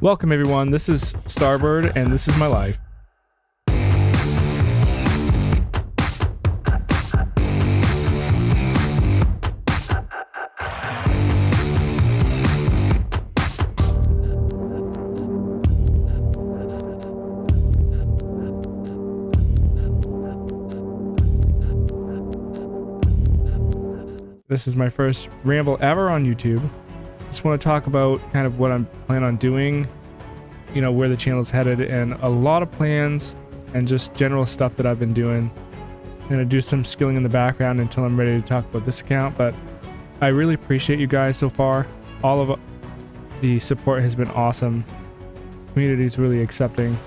Welcome everyone, this is Starbird and this is my life. This is my first ramble ever on YouTube. Just want to talk about kind of what I'm planning on doing, you know, where the channel's headed, and a lot of plans and just general stuff that I've been doing. I'm gonna do some skilling in the background until I'm ready to talk about this account, but I really appreciate you guys so far. All of the support has been awesome. Community is really accepting,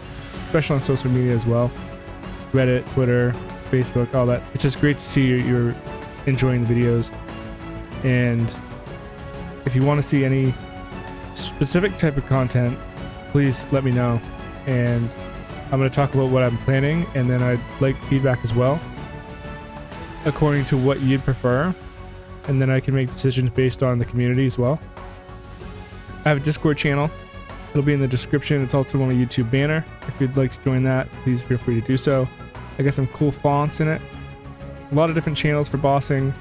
especially on social media as well. Reddit, Twitter, Facebook, all that. It's just great to see you're enjoying the videos. And if you want to see any specific type of content, please let me know. And I'm going to talk about what I'm planning, and then I'd like feedback as well, according to what you'd prefer. And then I can make decisions based on the community as well. I have a Discord channel. It'll be in the description. It's also on my YouTube banner. If you'd like to join that, please feel free to do so. I got some cool fonts in it. A lot of different channels for bossing.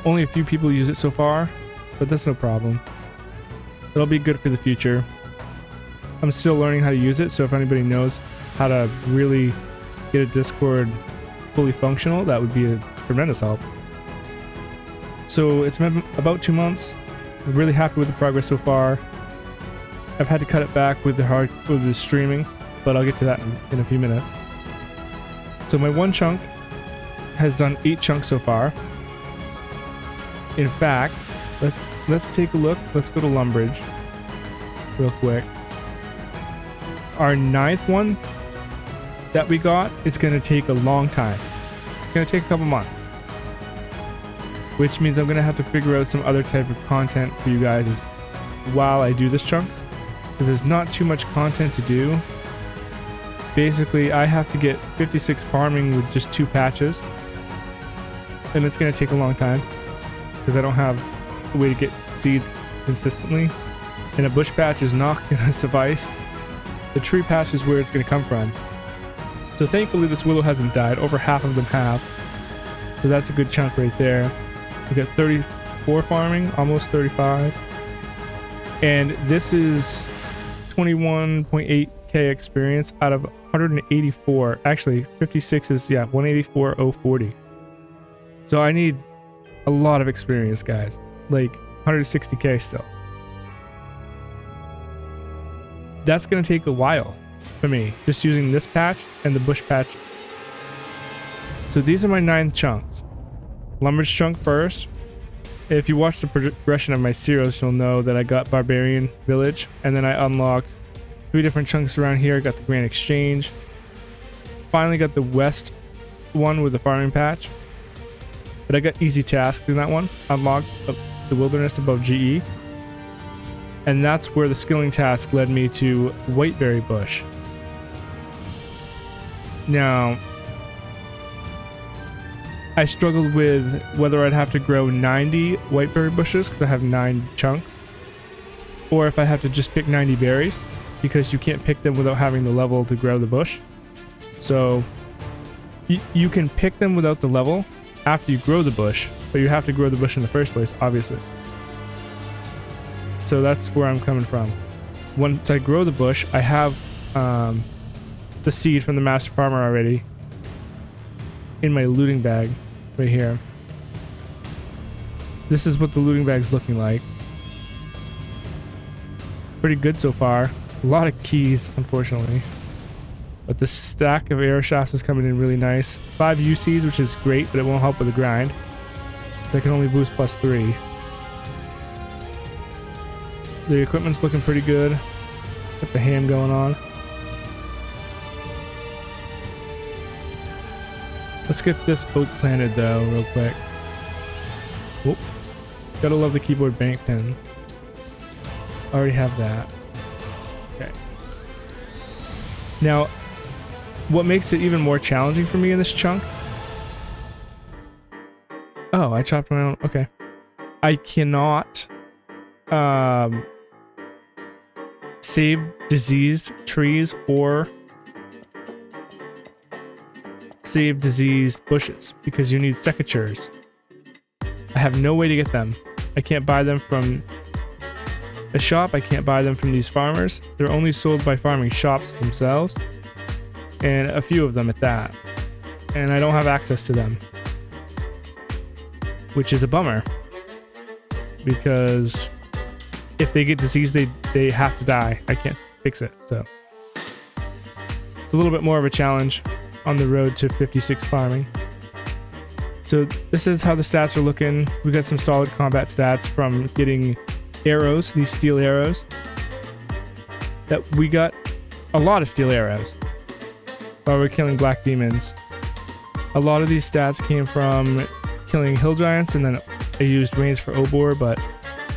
Only a few people use it so far, but that's no problem. It'll be good for the future. I'm still learning how to use it, so if anybody knows how to really get a Discord fully functional, that would be a tremendous help. So it's been about 2 months. I'm really happy with the progress so far. I've had to cut it back with the streaming, but I'll get to that in a few minutes. So my one chunk has done 8 chunks so far. In fact, let's take a look. Let's go to Lumbridge real quick. Our 9th one that we got is going to take a long time. It's going to take a couple months, which means I'm going to have to figure out some other type of content for you guys while I do this chunk, because there's not too much content to do. Basically, I have to get 56 farming with just 2 patches, and it's going to take a long time because I don't have a way to get seeds consistently, and a bush patch is not going to suffice. The tree patch is where it's going to come from. So thankfully this willow hasn't died. Over half of them have, so that's a good chunk right there. We got 34 farming, almost 35, and this is 21.8k experience out of 184. Actually 56 is 184,040. So I need a lot of experience, guys. Like 160k still. That's gonna take a while for me, just using this patch and the bush patch. So these are my 9 chunks. Lumbridge chunk first. If you watch the progression of my serials, you'll know that I got Barbarian Village, and then I unlocked 3 different chunks around here. I got the Grand Exchange. Finally got the west one with the farming patch. But I got easy tasks in that one. Unlocked the wilderness above GE. And that's where the skilling task led me to Whiteberry Bush. Now, I struggled with whether I'd have to grow 90 whiteberry bushes because I have 9 chunks, or if I have to just pick 90 berries, because you can't pick them without having the level to grow the bush. So you can pick them without the level after you grow the bush, but you have to grow the bush in the first place, obviously. So that's where I'm coming from. Once I grow the bush, I have the seed from the master farmer already in my looting bag right here. This is what the looting bag's looking like. Pretty good so far. A lot of keys, unfortunately. But the stack of arrow shafts is coming in really nice. 5 U seeds, which is great, but it won't help with the grind, because I can only boost +3. The equipment's looking pretty good. Got the ham going on. Let's get this oak planted though, real quick. Whoop. Gotta love the keyboard bank pin. Already have that. Okay. Now, what makes it even more challenging for me in this chunk? Oh, I chopped my own. Okay. I cannot save diseased trees or save diseased bushes because you need secateurs. I have no way to get them. I can't buy them from a shop. I can't buy them from these farmers. They're only sold by farming shops themselves, and a few of them at that. And I don't have access to them, which is a bummer because if they get diseased, they have to die. I can't fix it, so it's a little bit more of a challenge on the road to 56 farming. So this is how the stats are looking. We got some solid combat stats from getting arrows, these steel arrows. That we got a lot of steel arrows while we're killing black demons. A lot of these stats came from killing hill giants, and then I used range for Obor, but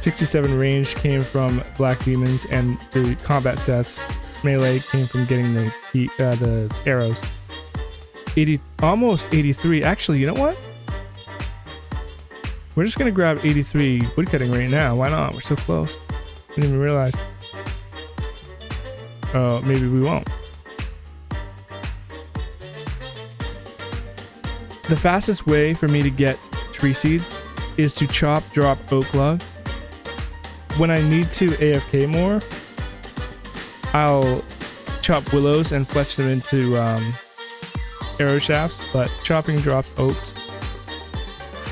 67 range came from black demons, and the combat stats melee came from getting the arrows. 80, almost 83. Actually, you know what? We're just gonna grab 83 woodcutting right now. Why not? We're so close. Didn't even realize. Oh, maybe we won't. The fastest way for me to get tree seeds is to chop, drop oak logs. When I need to AFK more, I'll chop willows and fletch them into arrow shafts, but chopping dropped oaks,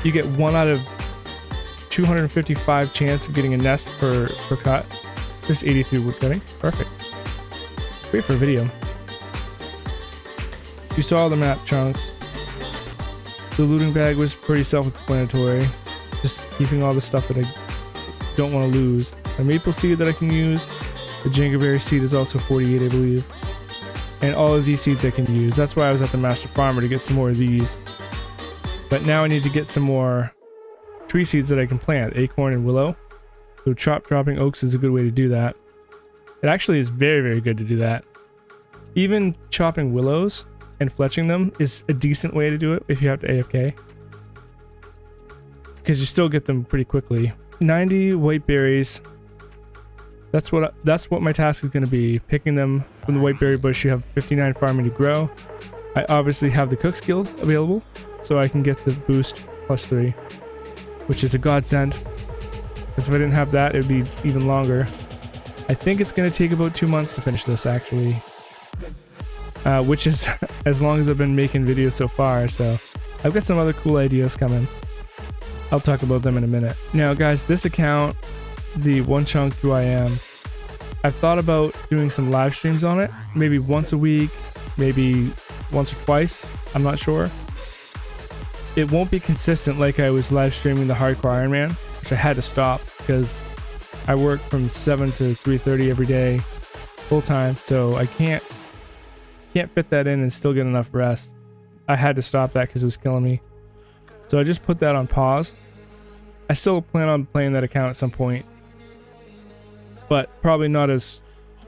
you get 1 out of 255 chance of getting a nest per cut. There's 83 woodcutting. Perfect. Great for a video. You saw the map chunks. The looting bag was pretty self-explanatory. Just keeping all the stuff that I don't want to lose. A maple seed that I can use. The jangerberry seed is also 48, I believe. And all of these seeds I can use. That's why I was at the Master Farmer, to get some more of these. But now I need to get some more tree seeds that I can plant. Acorn and willow. So dropping oaks is a good way to do that. It actually is very, very good to do that. Even chopping willows and fletching them is a decent way to do it if you have to AFK. Because you still get them pretty quickly. 90 white berries. That's what my task is going to be. Picking them from the whiteberry bush. You have 59 farming to grow. I obviously have the cook skill available, so I can get the boost +3, which is a godsend. Because if I didn't have that, it would be even longer. I think it's going to take about 2 months to finish this, actually. Which is as long as I've been making videos so far, so I've got some other cool ideas coming. I'll talk about them in a minute. Now guys, this account, the one chunk who I am, I've thought about doing some live streams on it. Maybe once a week, maybe once or twice, I'm not sure. It won't be consistent like I was live streaming the hardcore Ironman, which I had to stop because I work from 7 to 3:30 every day, full time, so I can't fit that in and still get enough rest. I had to stop that because it was killing me. So I just put that on pause. I still plan on playing that account at some point, but probably not as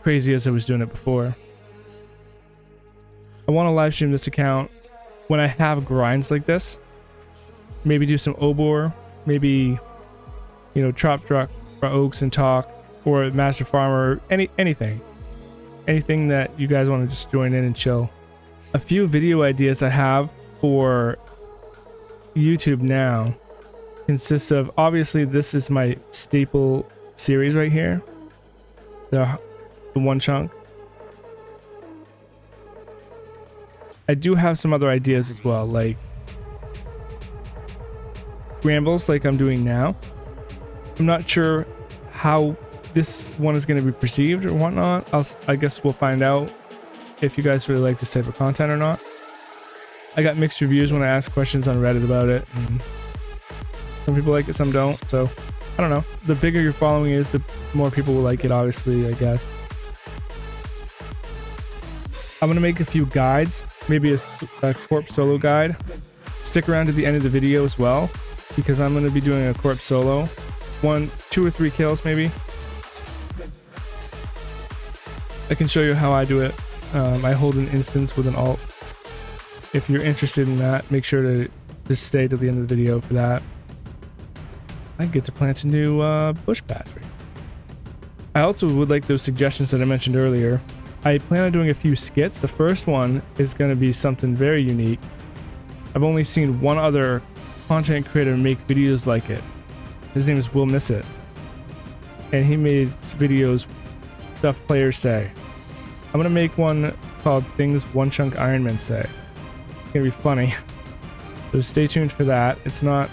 crazy as I was doing it before. I want to live stream this account when I have grinds like this. Maybe do some Obor, maybe, you know, chop truck for oaks and talk, or Master Farmer, anything that you guys want to just join in and chill. A few video ideas I have for YouTube now consists of, obviously this is my staple series right here, the one chunk. I do have some other ideas as well, like rambles like I'm doing now. I'm not sure how this one is going to be perceived or whatnot. I guess we'll find out if you guys really like this type of content or not. I got mixed reviews when I asked questions on Reddit about it, and some people like it, some don't, so I don't know. The bigger your following is, the more people will like it, obviously, I guess. I'm going to make a few guides, maybe a Corp solo guide. Stick around to the end of the video as well, because I'm going to be doing a Corp solo. 2 or 3 kills maybe. I can show you how I do it. I hold an instance with an alt. If you're interested in that, make sure to just stay to the end of the video for that. I get to plant a new bush patch. I also would like those suggestions that I mentioned earlier. I plan on doing a few skits. The first one is going to be something very unique. I've only seen one other content creator make videos like it. His name is Will Miss It, and he made videos stuff players say. I'm gonna make one called Things One Chunk Ironman Say. It's gonna be funny. So stay tuned for that. It's not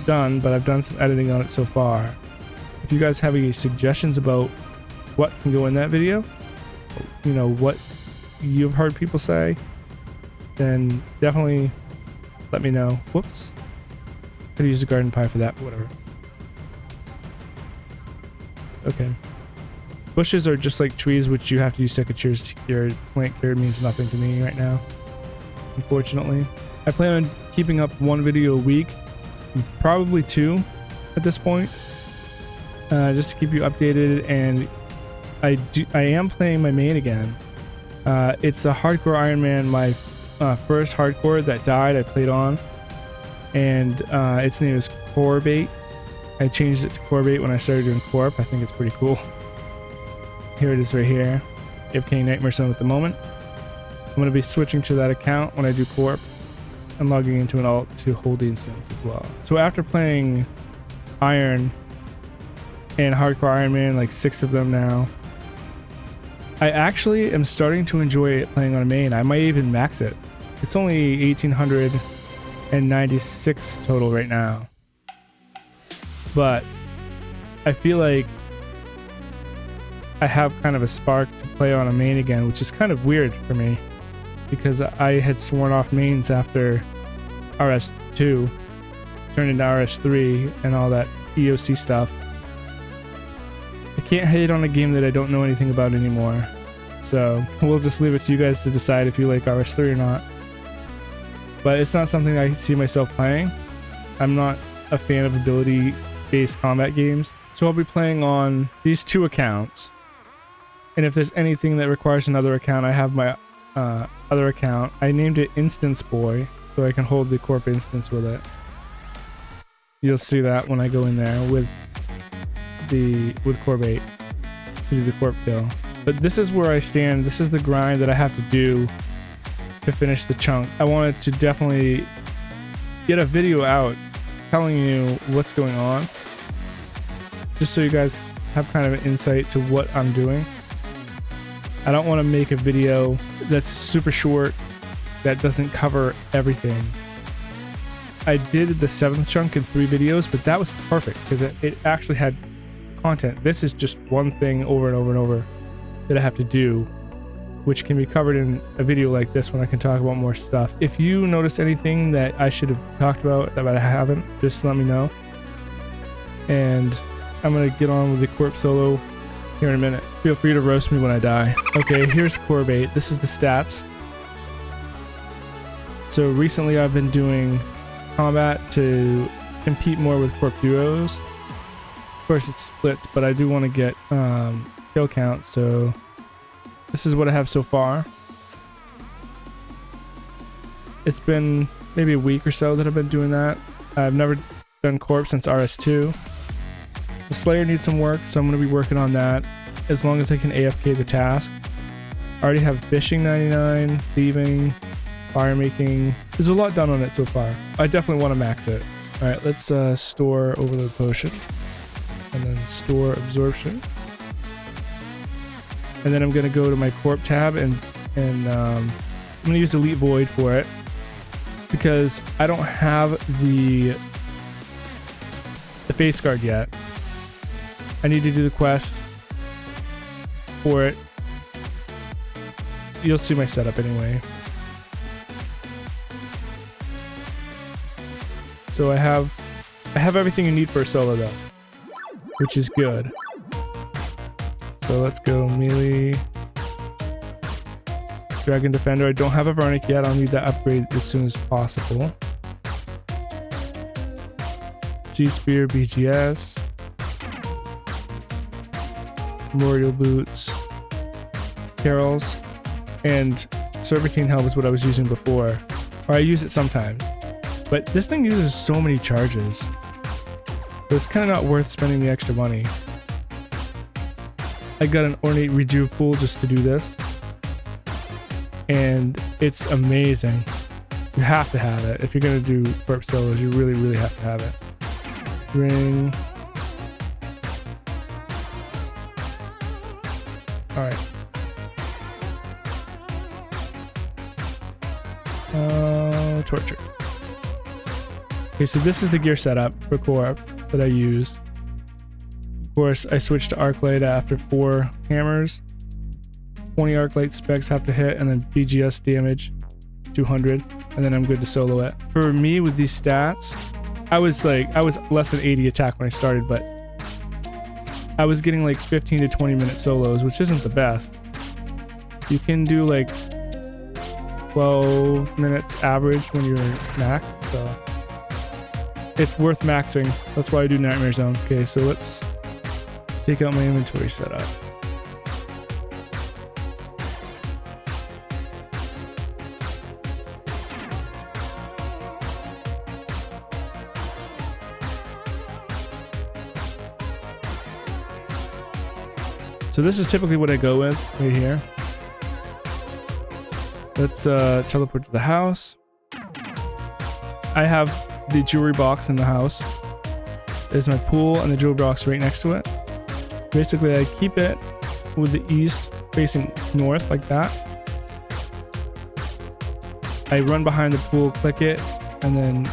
done, but I've done some editing on it so far. If you guys have any suggestions about what can go in that video, you know, what you've heard people say, then definitely let me know. Whoops. Could use a garden pie for that, but whatever. Okay. Bushes are just like trees, which you have to use secateurs to cure. Plant cure means nothing to me right now, unfortunately. I plan on keeping up one video a week, probably 2 at this point, just to keep you updated. And I am playing my main again. It's a hardcore Ironman, my first hardcore that died. I played on, and its name is Corp. I changed it to Corp when I started doing Corp. I think it's pretty cool. Here it is right here. AFK Nightmare Zone at the moment. I'm going to be switching to that account when I do Corp. I'm logging into an alt to hold the instance as well. So after playing Iron and Hardcore Ironman, like 6 of them now, I actually am starting to enjoy it playing on a main. I might even max it. It's only 1896 total right now. But I feel like I have kind of a spark to play on a main again, which is kind of weird for me because I had sworn off mains after RS2, turned into RS3 and all that EOC stuff. I can't hate on a game that I don't know anything about anymore. So we'll just leave it to you guys to decide if you like RS3 or not. But it's not something I see myself playing. I'm not a fan of ability-based combat games. So I'll be playing on these 2 accounts. And if there's anything that requires another account, I have my other account. I named it Instance Boy, so I can hold the Corp instance with it. You'll see that when I go in there with Corp 8 to do the Corp kill. But this is where I stand. This is the grind that I have to do to finish the chunk. I wanted to definitely get a video out telling you what's going on, just so you guys have kind of an insight to what I'm doing. I don't want to make a video that's super short that doesn't cover everything. I did the 7th chunk in 3 videos, but that was perfect because it actually had content. This is just one thing over and over and over that I have to do, which can be covered in a video like this when I can talk about more stuff. If you notice anything that I should have talked about that I haven't, just let me know. And I'm going to get on with the Corp solo here in a minute. Feel free to roast me when I die. Okay, here's Corp 8. This is the stats. So recently I've been doing combat to compete more with Corp duos. Of course it splits, but I do want to get kill count, so this is what I have so far. It's been maybe a week or so that I've been doing that. I've never done Corp since RS2. The Slayer needs some work, so I'm going to be working on that as long as I can AFK the task. I already have fishing 99, thieving, fire making. There's a lot done on it so far. I definitely want to max it. Alright, let's store overload potion. And then store absorption. And then I'm going to go to my Corp tab and I'm going to use Elite Void for it because I don't have the face guard yet. I need to do the quest for it. You'll see my setup anyway. So I have everything you need for a solo though, which is good. So let's go melee. Dragon Defender. I don't have a Vernic yet. I'll need that upgrade as soon as possible. Sea Spear, BGS. Memorial Boots. Carols. And Serpentine Helm is what I was using before. Or I use it sometimes. But this thing uses so many charges. So it's kind of not worth spending the extra money. I got an ornate rejuve pool just to do this, and it's amazing. You have to have it if you're gonna do Corp solos. You really have to have it. Ring. All right. Torture. Okay, so this is the gear setup for Corp that I use. Of course, I switched to arc light after 4 hammers. 20 arc light specs have to hit, and then BGS damage 200, and then I'm good to solo it. For me with these stats, I was less than 80 attack when I started, but I was getting like 15 to 20 minute solos, which isn't the best. You can do like 12 minutes average when you're maxed, so it's worth maxing. That's why I do Nightmare Zone. Okay, so let's take out my inventory setup. So this is typically what I go with right here. Let's teleport to the house. I have the jewelry box in the house. There's my pool and the jewelry box right next to it. Basically, I keep it with the east facing north like that. I run behind the pool, click it, and then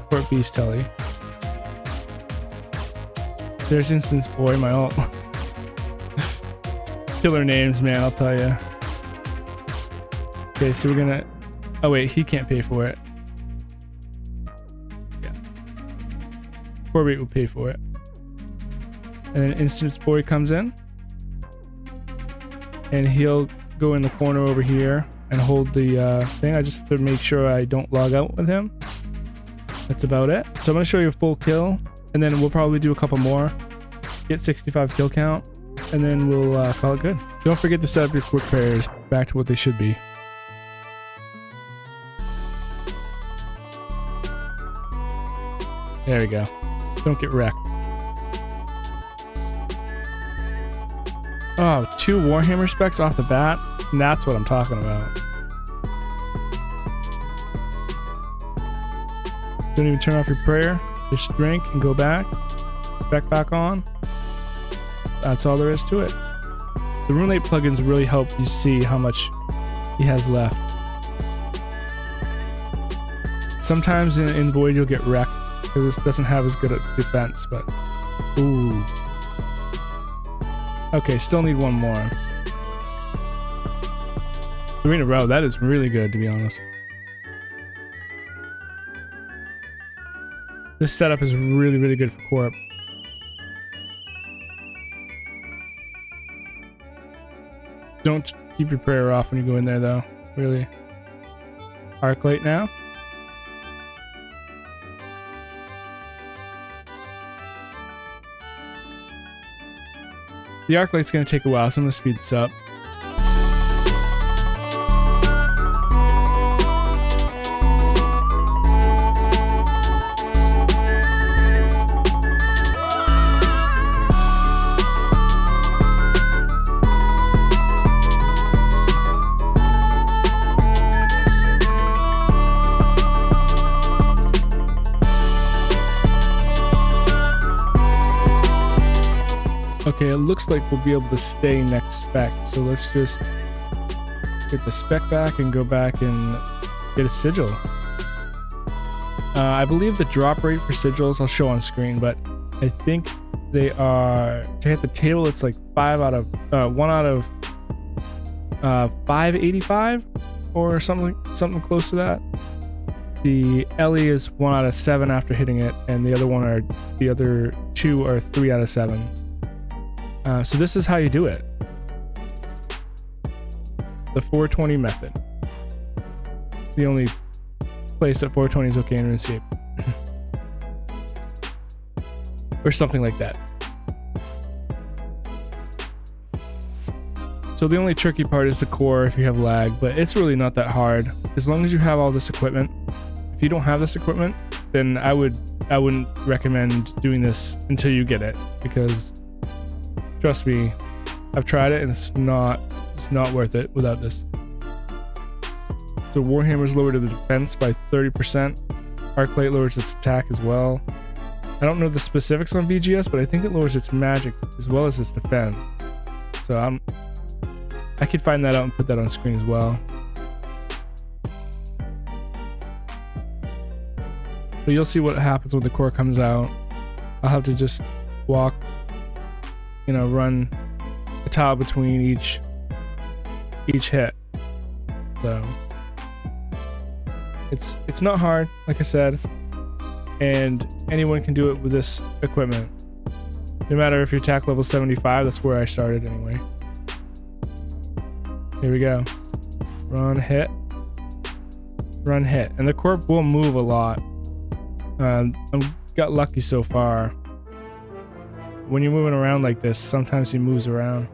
Corp Beast Telly. There's Instance Boy, my ult. Killer names, man, I'll tell you. Okay, so we're gonna... Oh wait, he can't pay for it. Yeah. Corp will pay for it. And then Instance Boy comes in. And he'll go in the corner over here and hold the thing. I just have to make sure I don't log out with him. That's about it. So I'm gonna show you a full kill, and then we'll probably do a couple more. Get 65 kill count. And then we'll call it good. Don't forget to set up your quick prayers back to what they should be. There we go. Don't get wrecked. Oh, 2 Warhammer specs off the bat? And that's what I'm talking about. Don't even turn off your prayer. Just drink and go back. Spec back on. That's all there is to it. The Runescape plugins really help you see how much he has left. Sometimes in Void you'll get wrecked because this doesn't have as good a defense, but ooh. Okay, still need one more. 3 in a row, that is really good to be honest. This setup is really good for Corp. Don't keep your prayer off when you go in there though, really. Arc light now. The arc light's gonna take a while, so I'm gonna speed this up. Okay, it looks like we'll be able to stay next spec, so let's just get the spec back and go back and get a sigil. I believe the drop rate for sigils I'll show on screen, but I think they are, to hit the table it's like 1 out of 585 or something close to that. The Ellie is 1 out of 7 after hitting it, and the other 2 are 3 out of 7. So this is how you do it. The 420 method. The only place that 420 is okay in RuneScape. Or something like that. So the only tricky part is the core if you have lag, but it's really not that hard. As long as you have all this equipment. If you don't have this equipment, then I wouldn't recommend doing this until you get it, because trust me, I've tried it and it's not worth it without this. So Warhammer's lowered the defense by 30%. Arclight lowers its attack as well. I don't know the specifics on VGS, but I think it lowers its magic as well as its defense. So I could find that out and put that on screen as well. But you'll see what happens when the core comes out. I'll have to just walk, run a tile between each hit. So it's not hard, like I said, and anyone can do it with this equipment. No matter if you're attack level 75, that's where I started anyway. Here we go. Run, hit. Run, hit. And the Corp will move a lot. I got lucky so far. When you're moving around like this, sometimes he moves around.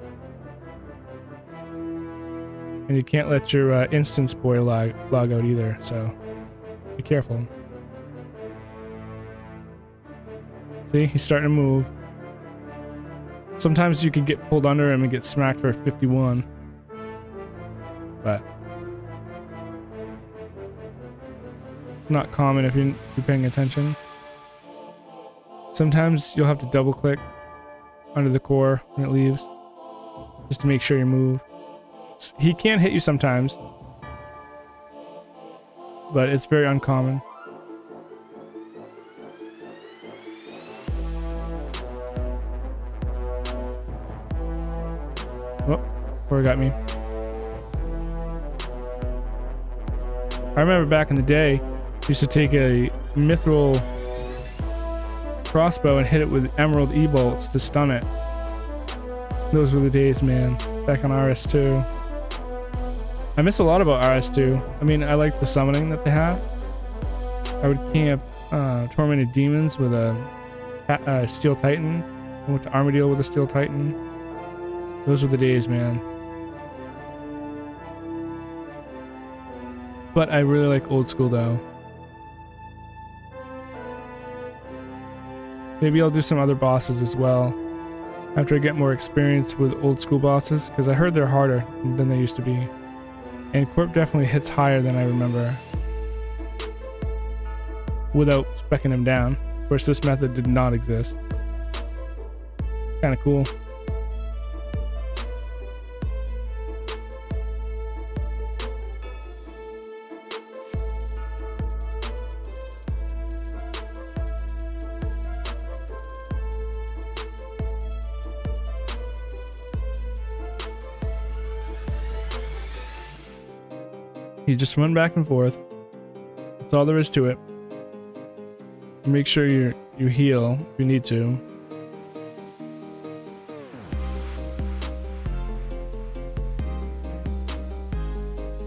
And you can't let your instance boy log out either, so be careful. See, he's starting to move. Sometimes you can get pulled under him and get smacked for a 51. But not common if you're paying attention. Sometimes you'll have to double click under the core when it leaves, just to make sure you move. He can hit you sometimes, but it's very uncommon. Oh, core got me. I remember back in the day, I used to take a mithril crossbow and hit it with emerald e-bolts to stun it. Those were the days, man. Back on RS2. I miss a lot about RS2. I mean, I like the summoning that they have. I would camp Tormented Demons with a Steel Titan. I went to Armadillo with a Steel Titan. Those were the days, man. But I really like Old School though. Maybe I'll do some other bosses as well after I get more experience with Old School bosses, because I heard they're harder than they used to be. And Corp definitely hits higher than I remember without speccing him down. Of course, this method did not exist. Kind of cool. You just run back and forth. That's all there is to it. Make sure you heal if you need to.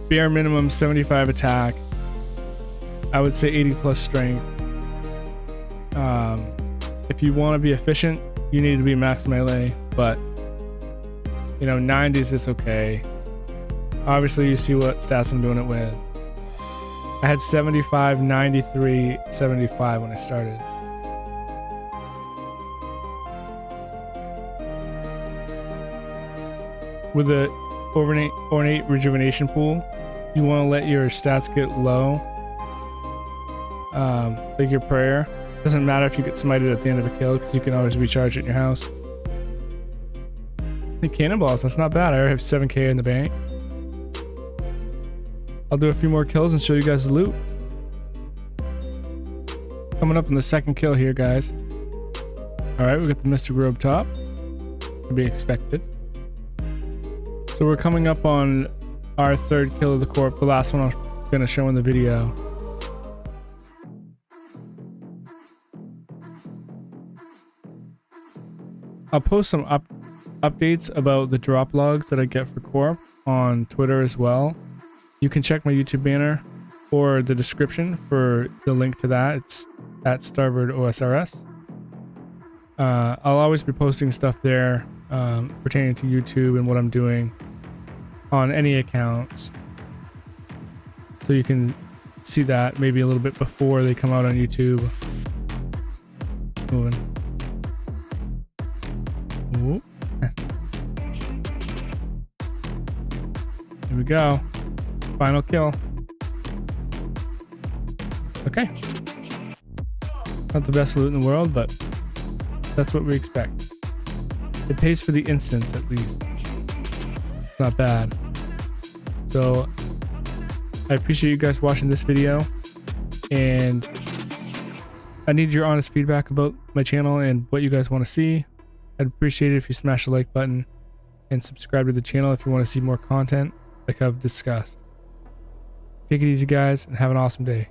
Bare minimum 75 attack. I would say 80 plus strength. If you want to be efficient, you need to be max melee, but 90s is okay. Obviously, you see what stats I'm doing it with. I had 75, 93, 75 when I started. With the ornate rejuvenation pool, you want to let your stats get low. Like your prayer. Doesn't matter if you get smited at the end of a kill, because you can always recharge it in your house. The cannonballs, that's not bad. I already have 7k in the bank. I'll do a few more kills and show you guys the loot. Coming up on the second kill here, guys. Alright, we got the Mystic Robe top. To be expected. So we're coming up on our third kill of the Corp, the last one I'm going to show in the video. I'll post some updates about the drop logs that I get for Corp on Twitter as well. You can check my YouTube banner or the description for the link to that. It's at Starboard OSRS. I'll always be posting stuff there pertaining to YouTube and what I'm doing on any accounts. So you can see that maybe a little bit before they come out on YouTube. Moving. Ooh. Here we go. Final kill. Okay. Not the best loot in the world, but that's what we expect. It pays for the instance, at least. It's not bad. So I appreciate you guys watching this video, and I need your honest feedback about my channel and what you guys want to see. I'd appreciate it if you smash the like button and subscribe to the channel if you want to see more content like I've discussed. Take it easy, guys, and have an awesome day.